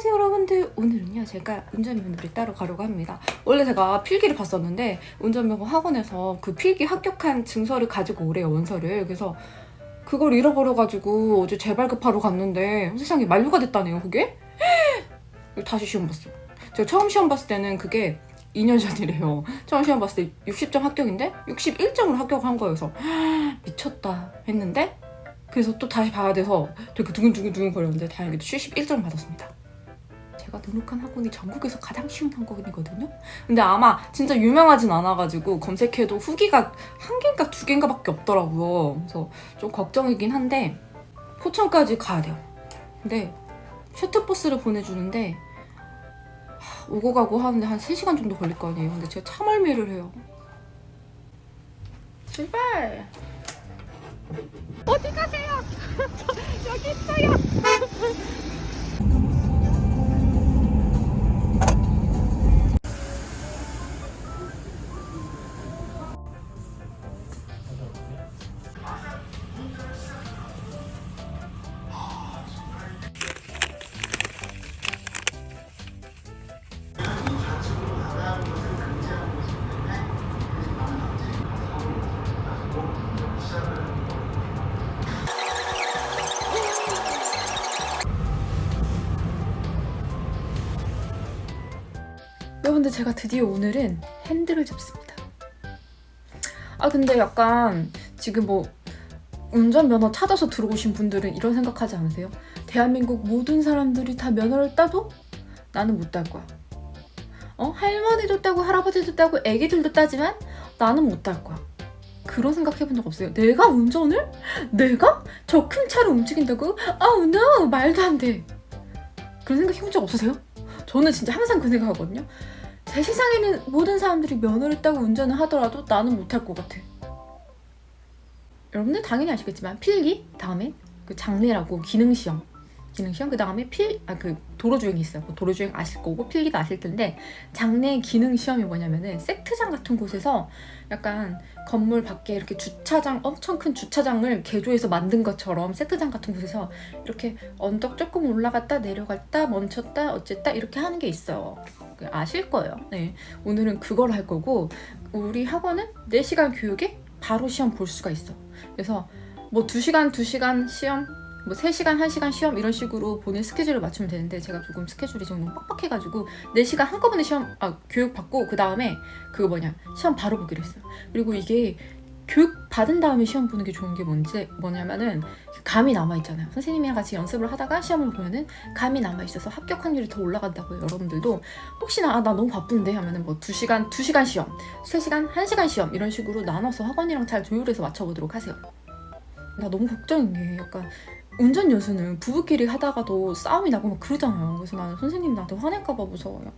안녕하세요 여러분들. 오늘은요 제가 운전면허를 따러 가려고 합니다. 원래 제가 필기를 봤었는데 운전면허 학원에서 그 필기 합격한 증서를 가지고 오래요, 원서를. 그래서 그걸 잃어버려가지고 어제 재발급하러 갔는데 세상에 만료가 됐다네요 그게? 다시 시험 봤어요. 제가 처음 시험 봤을 때는 그게 2년 전이래요. 처음 시험 봤을 때 60점 합격인데 61점으로 합격한 거예요. 그래서 미쳤다 했는데 그래서 또 다시 봐야 돼서 되게 두근두근 거렸는데 다행히도 71점 받았습니다. 제가 등록한 학원이 전국에서 가장 쉬운 학원이거든요. 근데 아마 진짜 유명하진 않아가지고 검색해도 후기가 한 개인가 두 개인가 밖에 없더라고요. 그래서 좀 걱정이긴 한데 포천까지 가야 돼요. 근데 셔틀버스를 보내주는데 오고 가고 하는데 한 3시간 정도 걸릴 거 아니에요. 근데 제가 차 멀미를 해요. 출발! 어디 가세요? 여기 있어요. 여러분들 제가 드디어 오늘은 핸들을 잡습니다. 근데 약간 지금 뭐 운전면허 찾아서 들어오신 분들은 이런 생각하지 않으세요? 대한민국 모든 사람들이 다 면허를 따도 나는 못 딸 거야. 할머니도 따고 할아버지도 따고 애기들도 따지만 나는 못 딸 거야. 그런 생각 해본 적 없어요? 내가 운전을? 내가? 저 큰 차를 움직인다고? no! 말도 안 돼. 그런 생각 해본 적 없으세요? 저는 진짜 항상 그 생각하거든요. 제 세상에는 모든 사람들이 면허를 따고 운전을 하더라도 나는 못할 것 같아. 여러분들 당연히 아시겠지만 필기 다음에 그 장례라고 기능시험 그 다음에 그 도로주행이 있어요. 그 도로주행 아실 거고 필기도 아실 텐데 장례 기능시험이 뭐냐면은 세트장 같은 곳에서 약간 건물 밖에 이렇게 주차장 엄청 큰 주차장을 개조해서 만든 것처럼 세트장 같은 곳에서 이렇게 언덕 조금 올라갔다 내려갔다 멈췄다 어쨌다 이렇게 하는 게 있어요. 아실 거예요. 네, 오늘은 그걸 할 거고 우리 학원은 4시간 교육에 바로 시험 볼 수가 있어. 그래서 뭐 2시간 시험 뭐 3시간, 1시간 시험 이런 식으로 본인 스케줄을 맞추면 되는데 제가 조금 스케줄이 좀 너무 빡빡해가지고 4시간 한꺼번에 교육 받고 그 다음에 시험 바로 보기로 했어요. 그리고 이게 교육 받은 다음에 시험 보는 게 좋은 게 뭐냐면은 감이 남아있잖아요. 선생님이랑 같이 연습을 하다가 시험을 보면은 감이 남아있어서 합격 확률이 더 올라간다고요. 여러분들도 혹시나 나 너무 바쁜데 하면은 뭐 2시간 시험, 3시간, 1시간 시험 이런 식으로 나눠서 학원이랑 잘 조율해서 맞춰보도록 하세요. 나 너무 걱정인 게 약간 운전 연수는 부부끼리 하다가도 싸움이 나고 막 그러잖아요. 그래서 나는 선생님 나한테 화낼까봐 무서워요.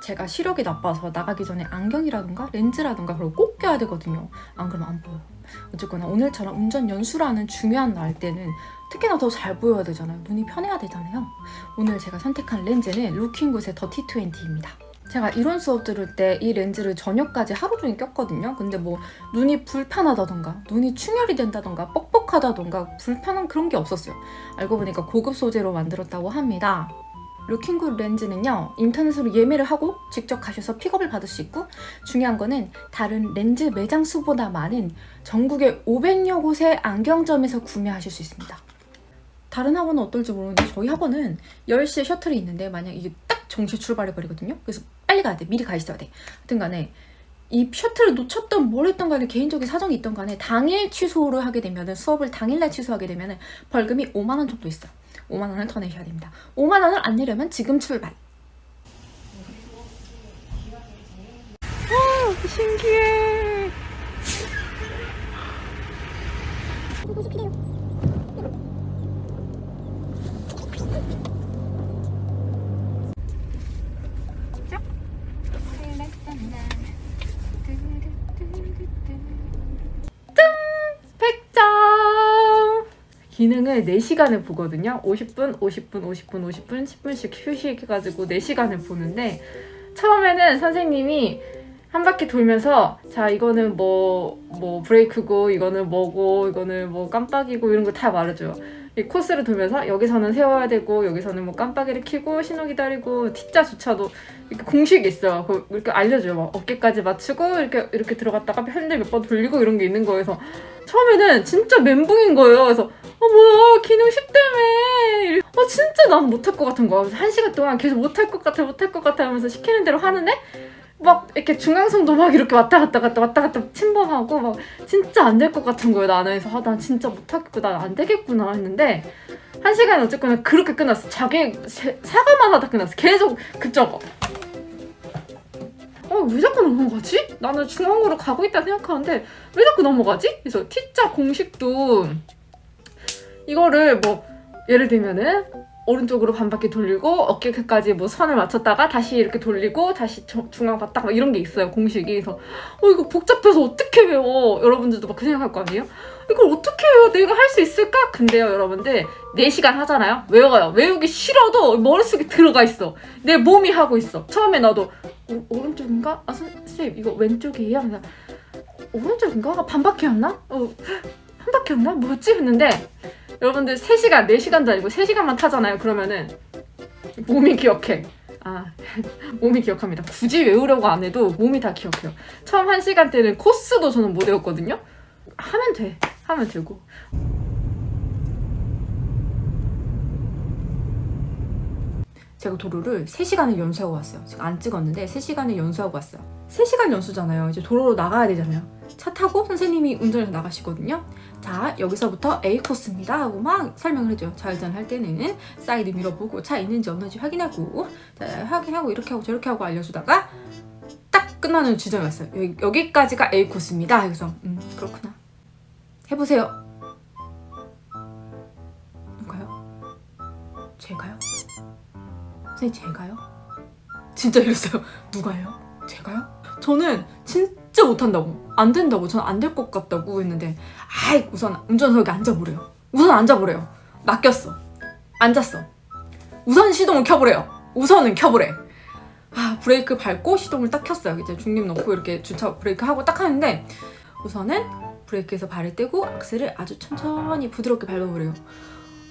제가 시력이 나빠서 나가기 전에 안경이라든가 렌즈라든가 그걸 꼭 껴야 되거든요. 안 그러면 안 보여요. 어쨌거나 오늘처럼 운전 연수라는 중요한 날 때는 특히나 더 잘 보여야 되잖아요. 눈이 편해야 되잖아요. 오늘 제가 선택한 렌즈는 루킹굿의 더티20입니다. 제가 이론 수업 들을 때 이 렌즈를 저녁까지 하루 종일 꼈거든요. 근데 뭐 눈이 불편하다던가 눈이 충혈이 된다던가 뻑뻑하다던가 불편한 그런 게 없었어요. 알고 보니까 고급 소재로 만들었다고 합니다. 루킹굿 렌즈는요 인터넷으로 예매를 하고 직접 가셔서 픽업을 받을 수 있고 중요한 거는 다른 렌즈 매장 수보다 많은 전국의 500여 곳의 안경점에서 구매하실 수 있습니다. 다른 학원은 어떨지 모르는데 저희 학원은 10시에 셔틀이 있는데 만약 이게 딱 정시 출발해버리거든요. 그래서 빨리 가야 돼. 미리 가 있어야 돼. 하여튼 간에 이 셔틀을 놓쳤던 뭘 했던 간에 개인적인 사정이 있던 간에 당일 취소를 하게 되면은 수업을 당일날 취소하게 되면은 벌금이 5만 원 정도 있어요. 5만 원을 더 내셔야 됩니다. 5만 원을 안 내려면 지금 출발. 신기해. 기능을 4시간을 보거든요. 50분, 10분씩 휴식해가지고 4시간을 보는데 처음에는 선생님이 한 바퀴 돌면서 자 이거는 뭐 브레이크고 이거는 뭐고 이거는 뭐 깜빡이고 이런 거 다 말해줘요. 이 코스를 돌면서 여기서는 세워야 되고 여기서는 뭐 깜빡이를 켜고 신호 기다리고 T자 주차도 이렇게 공식이 있어요. 이렇게 알려줘요. 막 어깨까지 맞추고 이렇게 들어갔다가 핸들 몇 번 돌리고 이런 게 있는 거예요. 그래서 처음에는 진짜 멘붕인 거예요. 그래서 뭐야 기능 10대매 진짜 난 못할 것 같은 거야. 그래서 1시간 동안 계속 못할 것 같아 하면서 시키는 대로 하는데 막 이렇게 중앙선도 막 이렇게 왔다 갔다 침범하고 막 진짜 안 될 것 같은 거예요. 나는. 그래서 난 진짜 못하겠구나, 난 안 되겠구나 했는데 1시간이 어쨌거나 그렇게 끝났어. 사과만 하다 끝났어. 계속 그쪽어. 왜 자꾸 넘어가지? 나는 중앙으로 가고 있다 생각하는데 왜 자꾸 넘어가지? 그래서 T자 공식도 이거를 뭐 예를 들면은 오른쪽으로 반바퀴 돌리고 어깨까지 뭐 선을 맞췄다가 다시 이렇게 돌리고 다시 중앙 봤다가 막 이런 게 있어요. 공식이. 그래서 이거 복잡해서 어떻게 외워? 여러분들도 막 그 생각할 거 아니에요? 이걸 어떻게 외워? 내가 할 수 있을까? 근데요 여러분들 4시간 하잖아요? 외워요. 외우기 싫어도 머릿속에 들어가 있어. 내 몸이 하고 있어. 처음에 나도 오른쪽인가? 선생님 이거 왼쪽이에요? 그냥 오른쪽인가? 반바퀴였나? 한 바퀴였나? 뭐였지? 했는데 여러분들 3시간, 4시간도 아니고 3시간만 타잖아요. 그러면은 몸이 기억해. 몸이 기억합니다. 굳이 외우려고 안 해도 몸이 다 기억해요. 처음 1시간 때는 코스도 저는 못 외웠거든요. 하면 돼. 하면 되고. 제가 도로를 3시간을 연수하고 왔어요. 제가 안 찍었는데 3시간을 연수하고 왔어요. 3시간 연수잖아요. 이제 도로로 나가야 되잖아요. 차 타고 선생님이 운전해서 나가시거든요. 자, 여기서부터 A 코스입니다 하고 막 설명을 해줘요. 좌회전할 때는 사이드 미러 보고 차 있는지 없는지 확인하고 자, 확인하고 이렇게 하고 저렇게 하고 알려주다가 딱 끝나는 지점이 왔어요. 여기까지가 A 코스입니다. 그래서 그렇구나. 해보세요. 누가요? 제가요? 선생님 제가요? 진짜 이랬어요. 누가요? 제가요? 저는 진짜 못한다고 안 된다고 저는 안 될 것 같다고 했는데 우선 운전석에 앉아보래요. 우선 앉아보래요. 맡겼어. 앉았어. 우선 시동을 켜보래요. 우선은 켜보래. 브레이크 밟고 시동을 딱 켰어요. 이제 중립 놓고 이렇게 주차 브레이크 하고 딱 하는데 우선은 브레이크에서 발을 떼고 악셀을 아주 천천히 부드럽게 밟아보래요.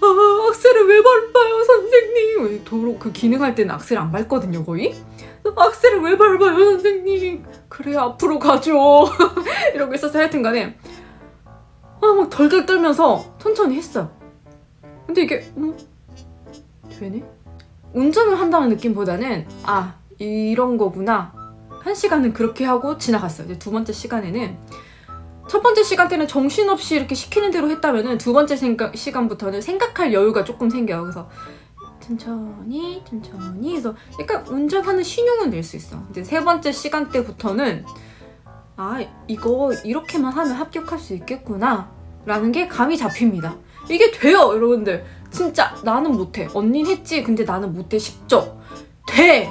악셀을 왜 밟아요 선생님? 도로 그 기능할 때는 악셀 안 밟거든요 거의. 악셀을 왜 밟아요 선생님? 그래 앞으로 가죠. 이러고 있어서 하여튼간에 막 덜덜 떨면서 천천히 했어요. 근데 이게 되네? 운전을 한다는 느낌보다는 이런 거구나. 1시간은 그렇게 하고 지나갔어요. 이제 2번째 시간에는 첫 번째 시간 때는 정신없이 이렇게 시키는 대로 했다면은 2번째 시간부터는 생각할 여유가 조금 생겨요. 그래서 천천히 해서 약간 운전하는 신용은 낼 수 있어. 이제 3번째 시간 때부터는 이거 이렇게만 하면 합격할 수 있겠구나 라는 게 감이 잡힙니다. 이게 돼요 여러분들. 진짜 나는 못해. 언니는 했지 근데 나는 못해 싶죠? 돼!